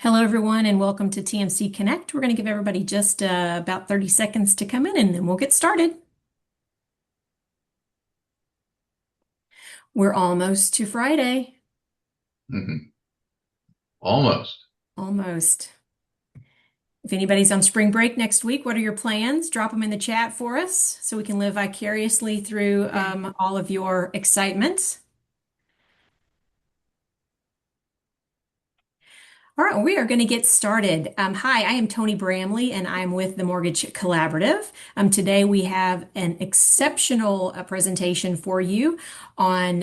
Hello, everyone, and welcome to TMC Connect. We're going to give everybody just about 30 seconds to come in, and then we'll get started. We're almost to Friday. Mhm. Almost. Almost. If anybody's on spring break next week, what are your plans? Drop them in the chat for us so we can live vicariously through all of your excitement. All right, we are going to get started. Hi, I am Tony Bramley, and I'm with the Mortgage Collaborative. Today, we have an exceptional presentation for you on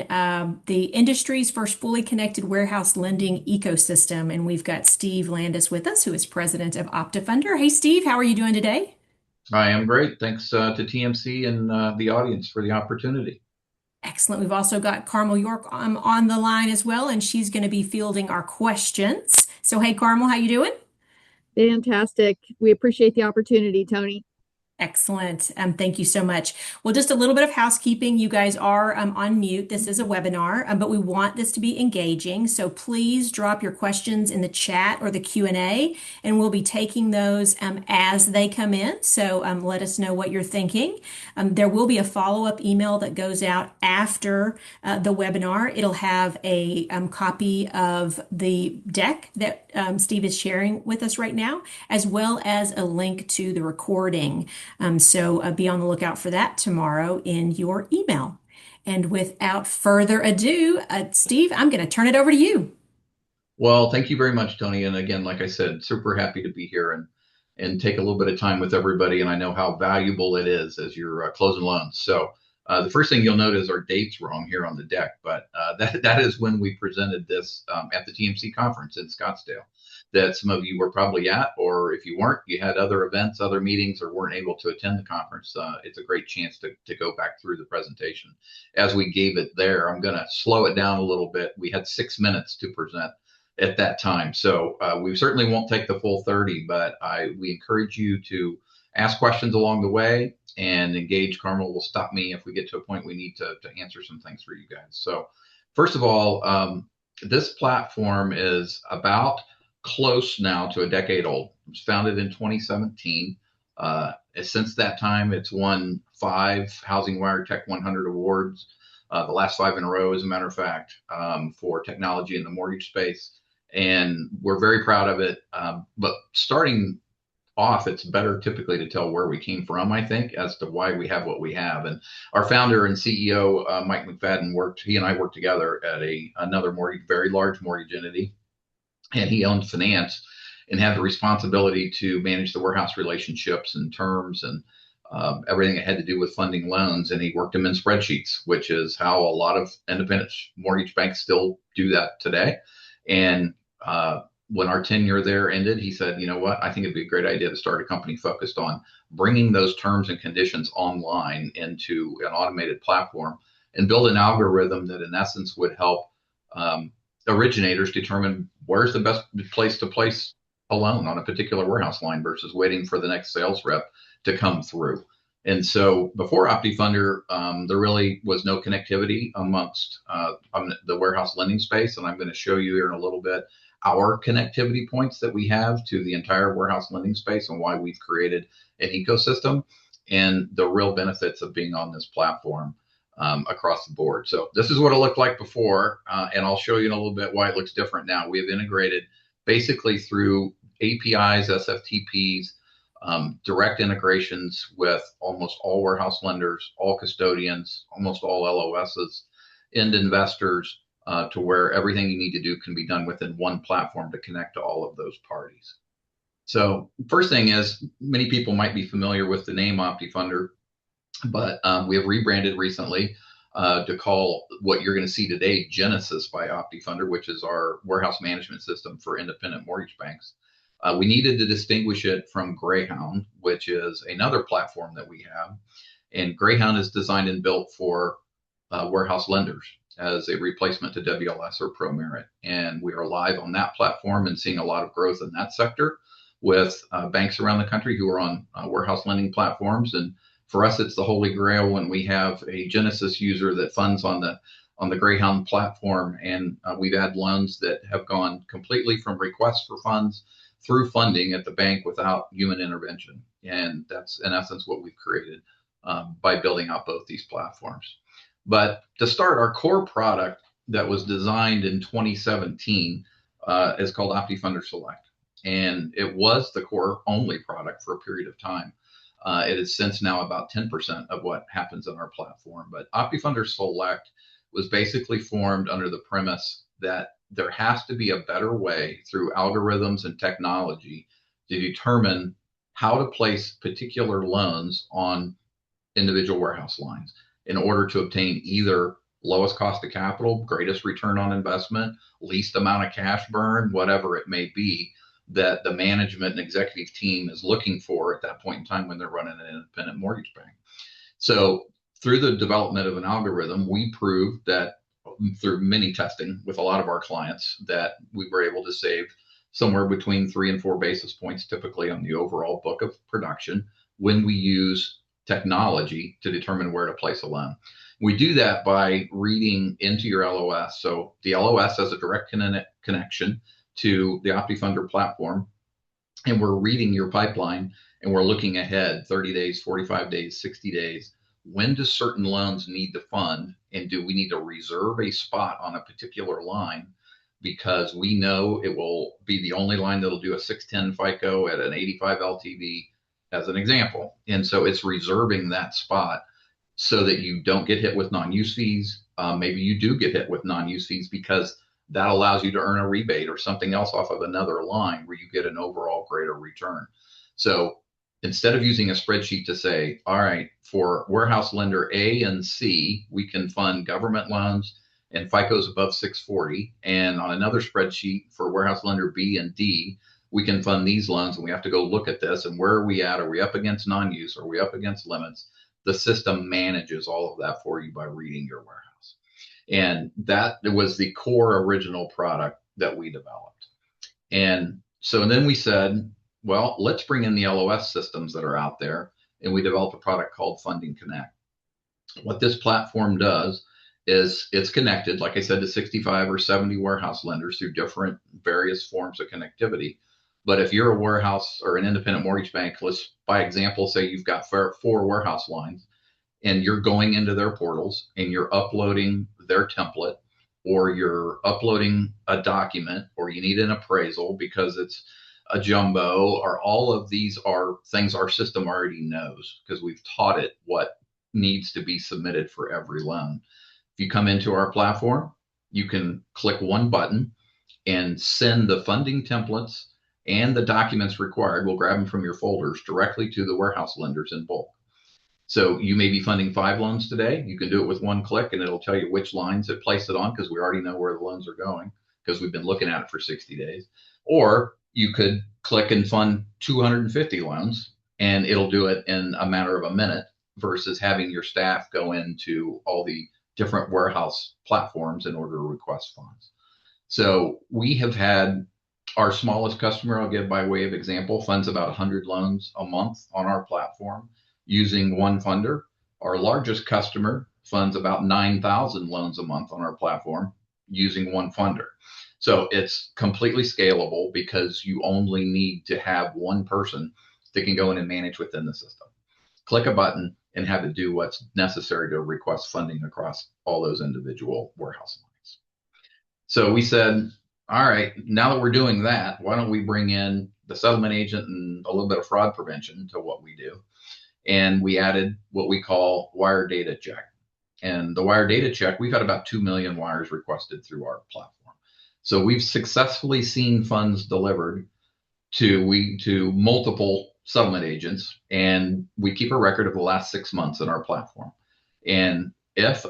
the industry's first fully connected warehouse lending ecosystem. And we've got Steve Landis with us, who is president of OptiFunder. Hey, Steve, how are you doing today? I am great. Thanks to TMC and the audience for the opportunity. Excellent. We've also got Carmel York on the line as well, and she's going to be fielding our questions. So, hey, Carmel, how you doing? Fantastic. We appreciate the opportunity, Tony. Excellent. Thank you so much. Well, just a little bit of housekeeping. You guys are on mute. This is a webinar, but we want this to be engaging. So please drop your questions in the chat or the Q&A, and we'll be taking those as they come in. So let us know what you're thinking. There will be a follow-up email that goes out after the webinar. It'll have a copy of the deck that Steve is sharing with us right now, as well as a link to the recording. So be on the lookout for that tomorrow in your email. And without further ado, Steve, I'm going to turn it over to you. Well, thank you very much, Tony. And again, like I said, super happy to be here and take a little bit of time with everybody. And I know how valuable it is as you're closing loans. So the first thing you'll note is our date's wrong here on the deck, but that is when we presented this at the TMC conference in Scottsdale that some of you were probably at, or if you weren't, you had other events, other meetings, or weren't able to attend the conference. It's a great chance to go back through the presentation as we gave it there. I'm going to slow it down a little bit. We had 6 minutes to present at that time. So we certainly won't take the full 30, but we encourage you to ask questions along the way and engage. Carmel will stop me if we get to a point we need to answer some things for you guys. So first of all, this platform is about close now to a decade old. It was founded in 2017. Since that time, it's won 5 Housing Wire Tech 100 awards, the last 5 in a row, as a matter of fact, for technology in the mortgage space. And we're very proud of it. But starting off, it's better typically to tell where we came from, I think, as to why we have what we have. And our founder and CEO, Mike McFadden, he and I worked together at another very large mortgage entity, and he owned finance and had the responsibility to manage the warehouse relationships and terms and everything that had to do with funding loans. And he worked them in spreadsheets, which is how a lot of independent mortgage banks still do that today. And when our tenure there ended, he said, you know what, I think it'd be a great idea to start a company focused on bringing those terms and conditions online into an automated platform and build an algorithm that in essence would help originators determine where's the best place to place a loan on a particular warehouse line versus waiting for the next sales rep to come through. And so before OptiFunder, there really was no connectivity amongst the warehouse lending space. And I'm going to show you here in a little bit our connectivity points that we have to the entire warehouse lending space and why we've created an ecosystem and the real benefits of being on this platform across the board. So this is what it looked like before, and I'll show you in a little bit why it looks different now. We have integrated basically through APIs, SFTPs, direct integrations with almost all warehouse lenders, all custodians, almost all LOSs, end investors, to where everything you need to do can be done within one platform to connect to all of those parties. So first thing is, many people might be familiar with the name OptiFunder, but we have rebranded recently to call what you're going to see today Genesis by OptiFunder, which is our warehouse management system for independent mortgage banks. We needed to distinguish it from Greyhound, which is another platform that we have. And Greyhound is designed and built for warehouse lenders as a replacement to WLS or ProMerit. And we are live on that platform and seeing a lot of growth in that sector with banks around the country who are on warehouse lending platforms. And for us, it's the holy grail when we have a Genesis user that funds on the on the Greyhound platform, and we've had loans that have gone completely from requests for funds through funding at the bank without human intervention. And that's in essence what we've created by building out both these platforms. But to start, our core product that was designed in 2017 is called OptiFunder Select. And it was the core only product for a period of time. It is since now about 10% of what happens on our platform. But OptiFunder Select was basically formed under the premise that there has to be a better way through algorithms and technology to determine how to place particular loans on individual warehouse lines in order to obtain either lowest cost of capital, greatest return on investment, least amount of cash burn, whatever it may be that the management and executive team is looking for at that point in time when they're running an independent mortgage bank. So through the development of an algorithm, we proved that through many testing with a lot of our clients that we were able to save somewhere between 3 and 4 basis points typically on the overall book of production when we use technology to determine where to place a loan. We do that by reading into your LOS. So the LOS has a direct connection to the OptiFunder platform, and we're reading your pipeline and we're looking ahead 30 days, 45 days, 60 days. When do certain loans need to fund, and do we need to reserve a spot on a particular line because we know it will be the only line that'll do a 610 FICO at an 85 LTV as an example. And so it's reserving that spot so that you don't get hit with non-use fees. Maybe you do get hit with non-use fees because that allows you to earn a rebate or something else off of another line where you get an overall greater return. So instead of using a spreadsheet to say, all right, for warehouse lender A and C, we can fund government loans and FICO's above 640. And on another spreadsheet for warehouse lender B and D, we can fund these loans, and we have to go look at this and where are we at? Are we up against non-use? Are we up against limits? The system manages all of that for you by reading your warehouse. And that was the core original product that we developed. And so then we said, well, let's bring in the LOS systems that are out there, and we developed a product called Funding Connect. What this platform does is it's connected, like I said, to 65 or 70 warehouse lenders through different various forms of connectivity. But if you're a warehouse or an independent mortgage bank, let's, by example, say you've got 4 warehouse lines and you're going into their portals and you're uploading their template, or you're uploading a document, or you need an appraisal because it's a jumbo, or all of these are things our system already knows because we've taught it what needs to be submitted for every loan. If you come into our platform, you can click one button and send the funding templates and the documents required. We'll grab them from your folders directly to the warehouse lenders in bulk. So you may be funding 5 loans today. You can do it with one click and it'll tell you which lines to place it on because we already know where the loans are going because we've been looking at it for 60 days. Or you could click and fund 250 loans and it'll do it in a matter of a minute versus having your staff go into all the different warehouse platforms in order to request funds. So we have had our smallest customer, I'll give by way of example, funds about 100 loans a month on our platform using one funder. Our largest customer funds about 9,000 loans a month on our platform using one funder. So it's completely scalable because you only need to have one person that can go in and manage within the system. Click a button and have it do what's necessary to request funding across all those individual warehouse lines. So we said, all right, now that we're doing that, why don't we bring in the settlement agent and a little bit of fraud prevention to what we do? And we added what we call wire data check. And the wire data check, we've had about 2 million wires requested through our platform. So we've successfully seen funds delivered to multiple settlement agents, and we keep a record of the last 6 months in our platform. And if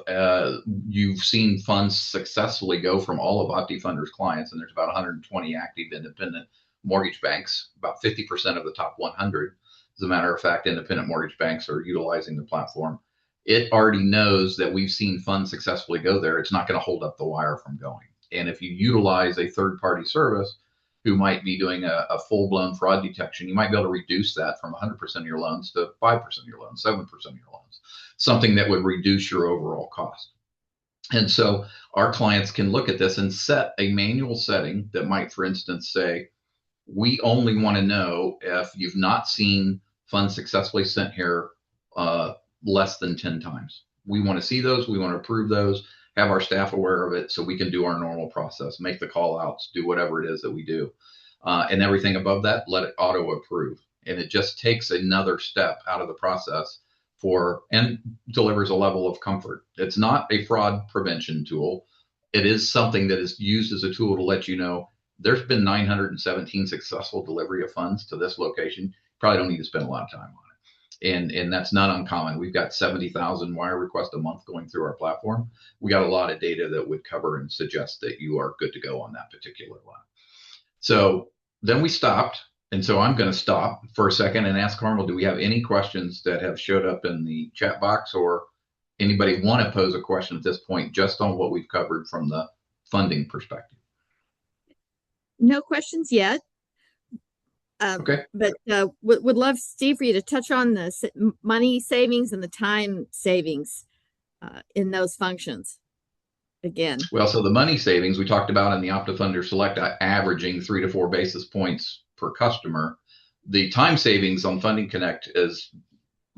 you've seen funds successfully go from all of OptiFunder's clients, and there's about 120 active independent mortgage banks, about 50% of the top 100, as a matter of fact, independent mortgage banks are utilizing the platform. It already knows that we've seen funds successfully go there. It's not going to hold up the wire from going. And if you utilize a third-party service who might be doing a full-blown fraud detection, you might be able to reduce that from 100% of your loans to 5% of your loans, 7% of your loans, something that would reduce your overall cost. And so our clients can look at this and set a manual setting that might, for instance, say, we only want to know if you've not seen funds successfully sent here uh, less than 10 times. We want to see those. We want to approve those, have our staff aware of it so we can do our normal process, make the call outs, do whatever it is that we do. And everything above that, let it auto approve. And it just takes another step out of the process and delivers a level of comfort. It's not a fraud prevention tool. It is something that is used as a tool to let you know there's been 917 successful delivery of funds to this location. Probably don't need to spend a lot of time on it. And that's not uncommon. We've got 70,000 wire requests a month going through our platform. We got a lot of data that would cover and suggest that you are good to go on that particular line. So then we stopped. And so I'm going to stop for a second and ask Carmel, do we have any questions that have showed up in the chat box, or anybody want to pose a question at this point just on what we've covered from the funding perspective? No questions yet. Okay. But would love, Steve, for you to touch on the money savings and the time savings in those functions again. Well, so the money savings we talked about in the OptiFunder Select, averaging 3 to 4 basis points per customer. The time savings on Funding Connect is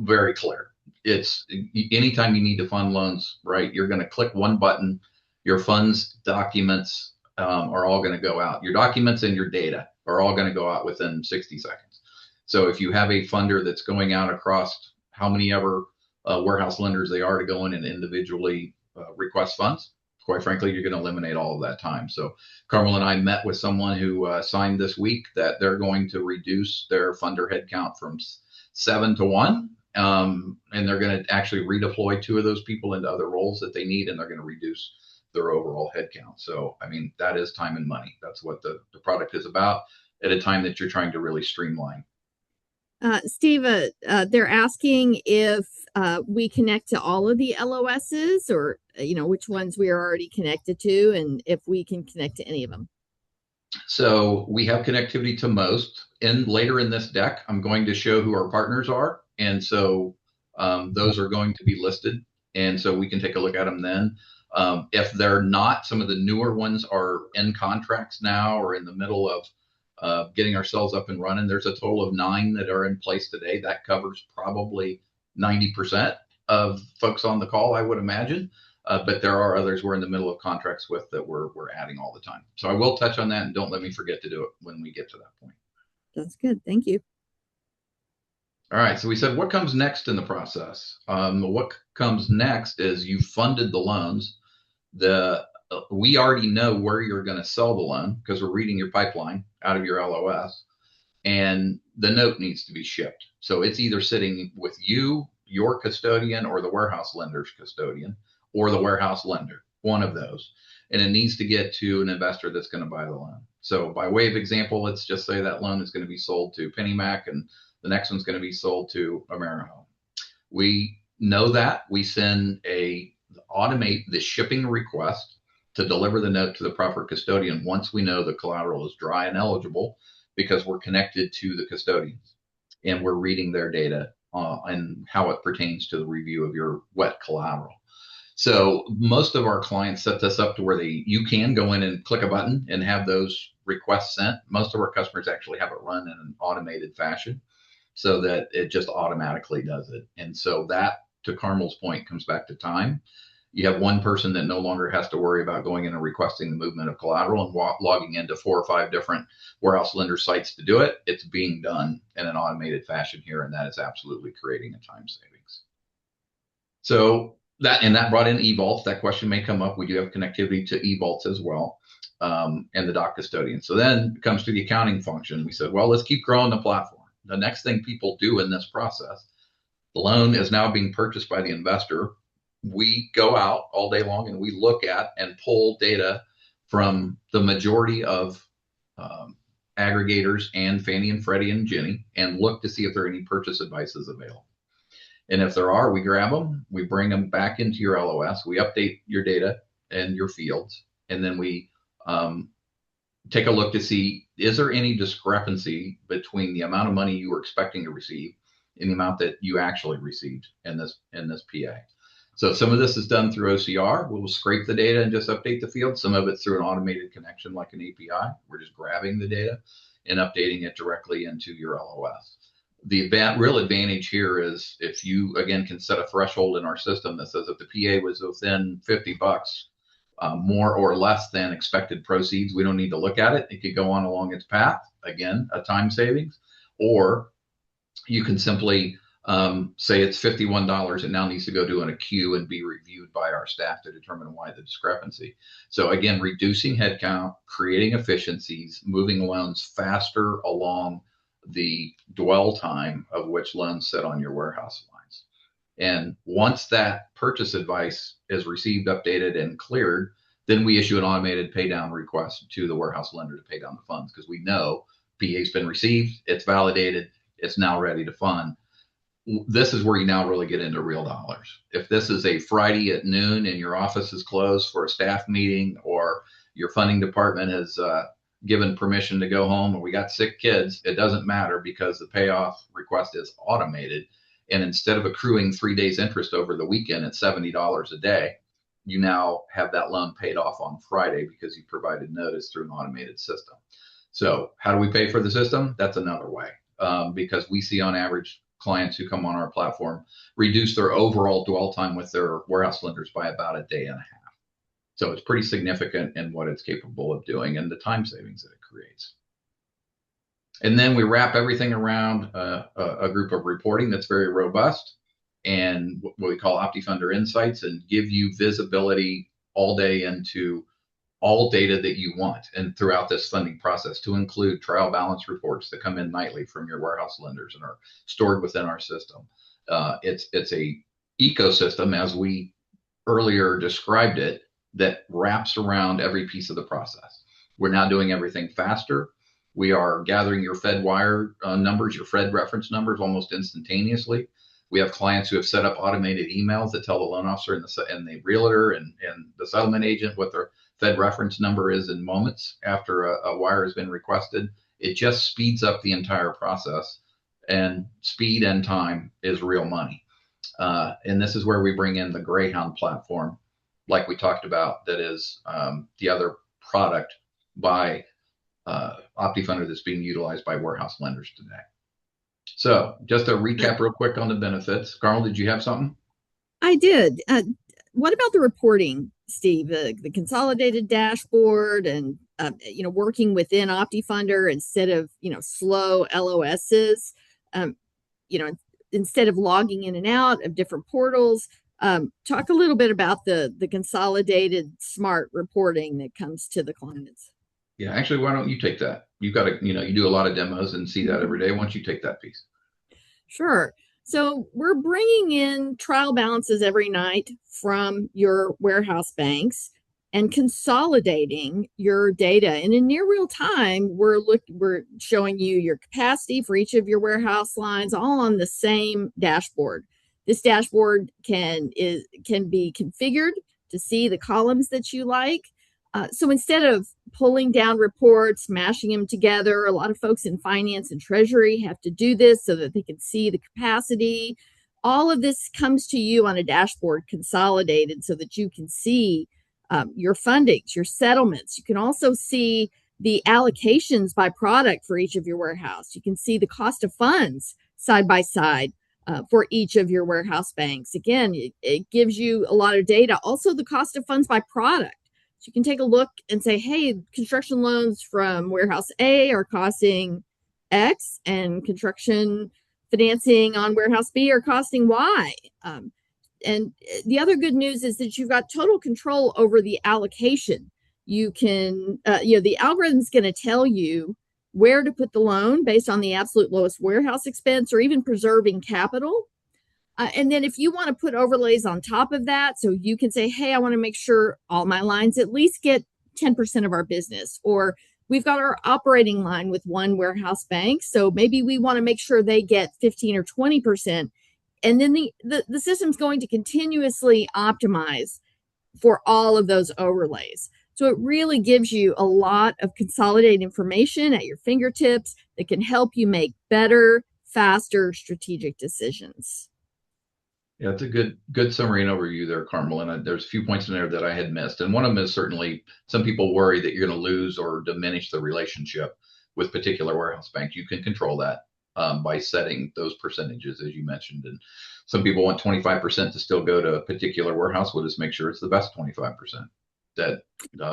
very clear. It's anytime you need to fund loans, right? You're going to click one button, your funds documents are all going to go out. Your documents and your data are all going to go out within 60 seconds. So if you have a funder that's going out across how many ever warehouse lenders they are to go in and individually request funds, quite frankly, you're going to eliminate all of that time. So Carmel and I met with someone who signed this week that they're going to reduce their funder headcount from 7 to 1. And they're going to actually redeploy 2 of those people into other roles that they need, and they're going to reduce their overall headcount. So, I mean, that is time and money. That's what the product is about at a time that you're trying to really streamline. Steve, they're asking if we connect to all of the LOSs, or which ones we are already connected to, and if we can connect to any of them. So we have connectivity to most. And later in this deck, I'm going to show who our partners are, and so those are going to be listed, and so we can take a look at them then. If they're not, some of the newer ones are in contracts now or in the middle of getting ourselves up and running. There's a total of 9 that are in place today. That covers probably 90% of folks on the call, I would imagine. But there are others we're in the middle of contracts with that we're adding all the time. So I will touch on that, and don't let me forget to do it when we get to that point. That's good. Thank you. All right. So we said, what comes next in the process? What comes next is you funded the loans. We already know where you're going to sell the loan because we're reading your pipeline out of your LOS, and the note needs to be shipped. So it's either sitting with you, your custodian, or the warehouse lender's custodian, or the warehouse lender, one of those. And it needs to get to an investor that's going to buy the loan. So by way of example, let's just say that loan is going to be sold to PennyMac, and the next one's going to be sold to AmeriHome. We know that. We automate the shipping request to deliver the note to the proper custodian once we know the collateral is dry and eligible, because we're connected to the custodians and we're reading their data and how it pertains to the review of your wet collateral. So most of our clients set this up to where you can go in and click a button and have those requests sent. Most of our customers actually have it run in an automated fashion so that it just automatically does it. And so that, to Carmel's point, comes back to time. You have one person that no longer has to worry about going in and requesting the movement of collateral and logging into 4 or 5 different warehouse lender sites to do it. It's being done in an automated fashion here, and that is absolutely creating a time savings. So that brought in eVaults. That question may come up. We do have connectivity to eVaults as well, and the doc custodian. So then it comes to the accounting function. We said, well, let's keep growing the platform. The next thing people do in this process, the loan is now being purchased by the investor. We go out all day long and we look at and pull data from the majority of aggregators and Fannie and Freddie and Ginnie and look to see if there are any purchase advices available. And if there are, we grab them, we bring them back into your LOS, we update your data and your fields, and then we take a look to see, is there any discrepancy between the amount of money you were expecting to receive and the amount that you actually received in this PA. So some of this is done through OCR. We'll scrape the data and just update the field. Some of it's through an automated connection like an API. We're just grabbing the data and updating it directly into your LOS. The real advantage here is if you, again, can set a threshold in our system that says if the PA was within $50, more or less than expected proceeds, we don't need to look at it. It could go on along its path. Again, a time savings. Or you can simply say it's $51. It now needs to go to a queue and be reviewed by our staff to determine why the discrepancy. So again, reducing headcount, creating efficiencies, moving loans faster along the dwell time of which loans sit on your warehouse lines. And once that purchase advice is received, updated, and cleared, then we issue an automated pay down request to the warehouse lender to pay down the funds, because we know PA's been received, it's validated, it's now ready to fund. This is where you now really get into real dollars. If this is a Friday at noon and your office is closed for a staff meeting, or your funding department has given permission to go home, or we got sick kids, it doesn't matter, because the payoff request is automated. And instead of accruing 3 days interest over the weekend at $70 a day, you now have that loan paid off on Friday because you provided notice through an automated system. So how do we pay for the system? That's another way, because we see on average clients who come on our platform reduce their overall dwell time with their warehouse lenders by about a day and a half. So it's pretty significant in what it's capable of doing and the time savings that it creates. And then we wrap everything around a group of reporting that's very robust, and what we call OptiFunder Insights, and give you visibility all day into all data that you want and throughout this funding process, to include trial balance reports that come in nightly from your warehouse lenders and are stored within our system. It's a ecosystem, as we earlier described it, that wraps around every piece of the process. We're now doing everything faster. We are gathering your Fedwire numbers, your Fed reference numbers almost instantaneously. We have clients who have set up automated emails that tell the loan officer and the realtor and the settlement agent what their Fed reference number is in moments after a wire has been requested. It just speeds up the entire process, and speed and time is real money. And this is where we bring in the Greyhound platform, like we talked about, that is the other product by OptiFunder that's being utilized by warehouse lenders today. So just to recap real quick on the benefits. Carl, did you have something? I did. What about the reporting, Steve? The consolidated dashboard and working within OptiFunder instead of slow LOSs. Instead of logging in and out of different portals. Talk a little bit about the consolidated smart reporting that comes to the clients. Yeah, actually, why don't you take that? You've got to, you do a lot of demos and see that every day. Why don't you take that piece? Sure. So we're bringing in trial balances every night from your warehouse banks and consolidating your data. And in near real time, we're showing you your capacity for each of your warehouse lines, all on the same dashboard. This dashboard can be configured to see the columns that you like. So instead of pulling down reports, mashing them together, a lot of folks in finance and treasury have to do this so that they can see the capacity. All of this comes to you on a dashboard consolidated so that you can see your fundings, your settlements. You can also see the allocations by product for each of your warehouse. You can see the cost of funds side by side for each of your warehouse banks. Again, it gives you a lot of data. Also, the cost of funds by product. So you can take a look and say, hey, construction loans from warehouse A are costing X, and construction financing on warehouse B are costing Y. And the other good news is that you've got total control over the allocation. You can, the algorithm's going to tell you where to put the loan based on the absolute lowest warehouse expense, or even preserving capital. And then if you want to put overlays on top of that, so you can say, hey, I want to make sure all my lines at least get 10% of our business, or we've got our operating line with one warehouse bank, so maybe we want to make sure they get 15 or 20%. And then the system's going to continuously optimize for all of those overlays. So it really gives you a lot of consolidated information at your fingertips that can help you make better, faster strategic decisions. Yeah, it's a good summary and overview there, Carmel. And there's a few points in there that I had missed. And one of them is certainly some people worry that you're going to lose or diminish the relationship with particular warehouse banks. You can control that by setting those percentages, as you mentioned. And some people want 25% to still go to a particular warehouse. We'll just make sure it's the best 25% that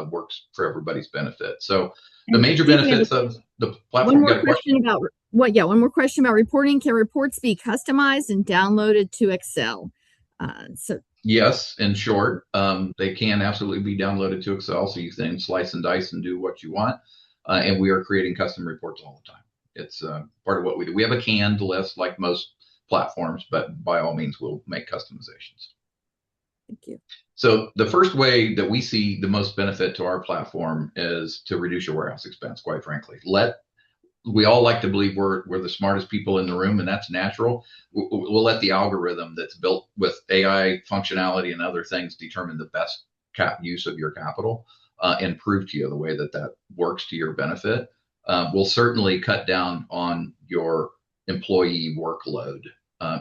works for everybody's benefit. So the And major Steve, benefits of the one platform. more Got a question? question about one more question about reporting. Can reports be customized and downloaded to Excel? So Yes, in short, they can absolutely be downloaded to Excel, so you can slice and dice and do what you want. And we are creating custom reports all the time. It's part of what we do. We have a canned list like most platforms, but by all means, we'll make customizations. thank you. So the first way that we see the most benefit to our platform is to reduce your warehouse expense, quite frankly. We all like to believe we're the smartest people in the room, and that's natural. We'll let the algorithm that's built with AI functionality and other things determine the best use of your capital and prove to you the way that that works to your benefit. We'll certainly cut down on your employee workload.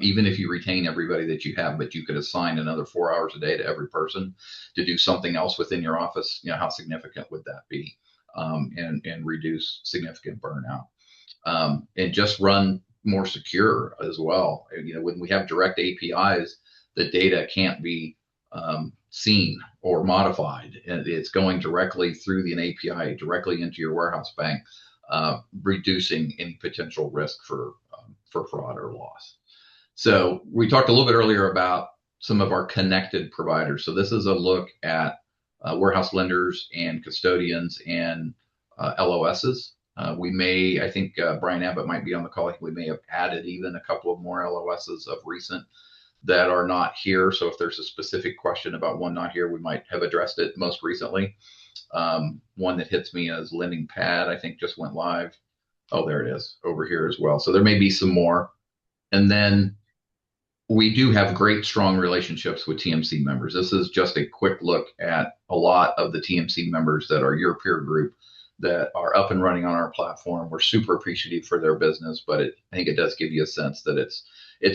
Even if you retain everybody that you have, but you could assign another 4 hours a day to every person to do something else within your office, how significant would that be? And reduce significant burnout. And just run more secure as well. When we have direct APIs, the data can't be seen or modified. And it's going directly through an API, directly into your warehouse bank, reducing any potential risk for fraud or loss. So we talked a little bit earlier about some of our connected providers. So this is a look at warehouse lenders and custodians and LOSs. I think Brian Abbott might be on the call. We may have added even a couple of more LOSs of recent that are not here. So if there's a specific question about one not here, we might have addressed it most recently. One that hits me as Lending Pad, I think just went live. Oh, there it is over here as well. So there may be some more. And then we do have great, strong relationships with TMC members. This is just a quick look at a lot of the TMC members that are your peer group that are up and running on our platform. We're super appreciative for their business, but I think it does give you a sense that it's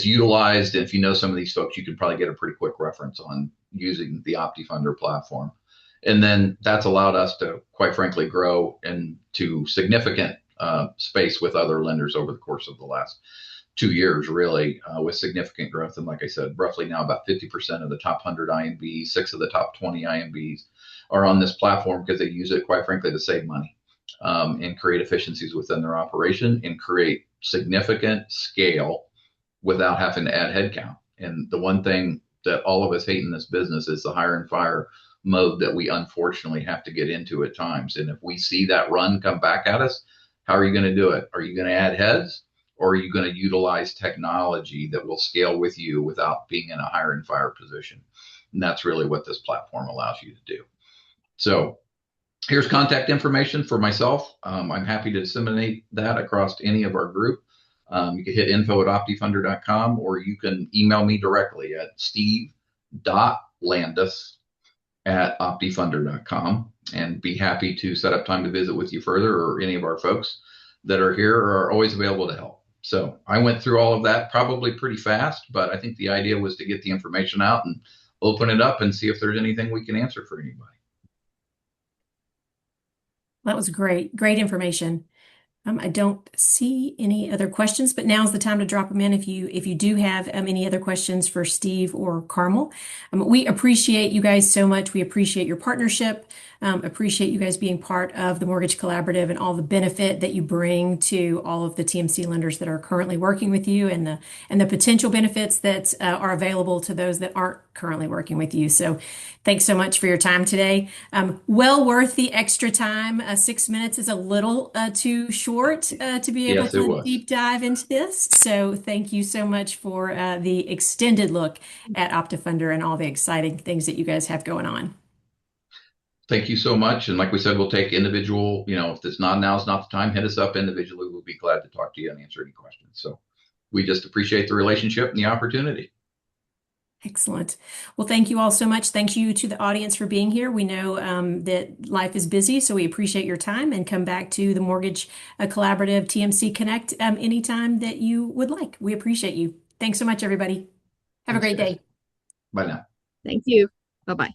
utilized. And if you know some of these folks, you can probably get a pretty quick reference on using the OptiFunder platform. And then that's allowed us to, quite frankly, grow into significant space with other lenders over the course of the last 2 years, really, with significant growth. And like I said, roughly now about 50% of the top 100 IMBs, 6 of the top 20 IMBs are on this platform because they use it, quite frankly, to save money and create efficiencies within their operation and create significant scale without having to add headcount. And the one thing that all of us hate in this business is the hire and fire mode that we unfortunately have to get into at times. And if we see that run come back at us, how are you going to do it? Are you going to add heads? Or are you going to utilize technology that will scale with you without being in a hire and fire position? And that's really what this platform allows you to do. So here's contact information for myself. I'm happy to disseminate that across any of our group. You can hit info@optifunder.com, or you can email me directly at steve.landis@optifunder.com and be happy to set up time to visit with you further, or any of our folks that are here are always available to help. So I went through all of that probably pretty fast, but I think the idea was to get the information out and open it up and see if there's anything we can answer for anybody. That was great. Great information. I don't see any other questions, but now's the time to drop them in if you do have any other questions for Steve or Carmel. We appreciate you guys so much. We appreciate your partnership. Appreciate you guys being part of the Mortgage Collaborative and all the benefit that you bring to all of the TMC lenders that are currently working with you, and the potential benefits that are available to those that aren't currently working with you. So thanks so much for your time today. Well worth the extra time. 6 minutes is a little too short to be able to deep dive into this. So thank you so much for the extended look at OptiFunder and all the exciting things that you guys have going on. Thank you so much. And like we said, we'll take individual, if it's not now's not the time, hit us up individually. We'll be glad to talk to you and answer any questions. So we just appreciate the relationship and the opportunity. Excellent. Well, thank you all so much. Thank you to the audience for being here. We know that life is busy, so we appreciate your time, and come back to the Mortgage Collaborative TMC Connect anytime that you would like. We appreciate you. Thanks so much, everybody. Have a Thanks, great guys. day. Bye now. Thank you. Bye-bye.